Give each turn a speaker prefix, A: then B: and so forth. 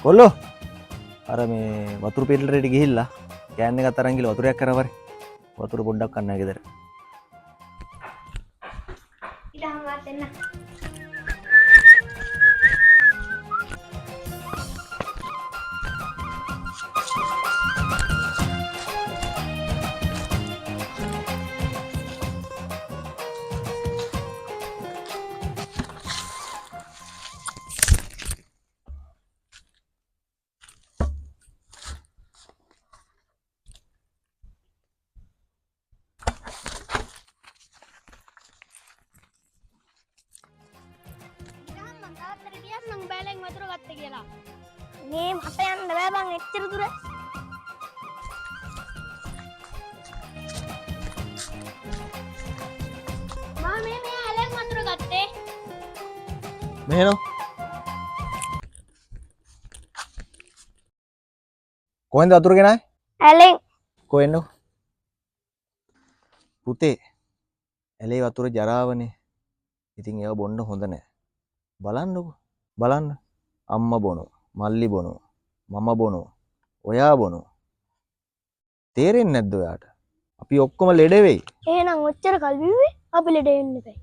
A: කොල්ලෝ අර මේ වතුර පිටලට ගිහිල්ලා කෑන් එකක් අරන් ගිහලා වතුරයක් කරවරි. වතුර පොඩ්ඩක් කන්න ගෙදර.
B: ඉතින් වත් එන්න.
C: මං බෑලෙන් වතුර ගත්ත කියලා.
B: මේ මට යන්න බෑ බං එච්චර දුර.
C: මම මේ ඇලෙන් වතුර ගත්තේ.
A: මෙහෙනෝ. කොහෙන්ද වතුර ගෙනාවේ?
B: ඇලෙන්.
A: කොහෙන්ද? පුතේ. ඇලේ වතුර ජරාවනේ. ඉතින් ඒව බොන්න හොඳ නෑ. බලන්නකෝ. බලන්න. අම්මා බොනවා, මල්ලි බොනවා, මම බොනවා, ඔයා බොනවා. තේරෙන්නේ නැද්ද ඔයාට? අපි ඔක්කොම ලෙඩ වෙයි.
B: එහෙනම් ඔච්චර කල් බිව්වේ අපි ලෙඩ වෙන්න එපා.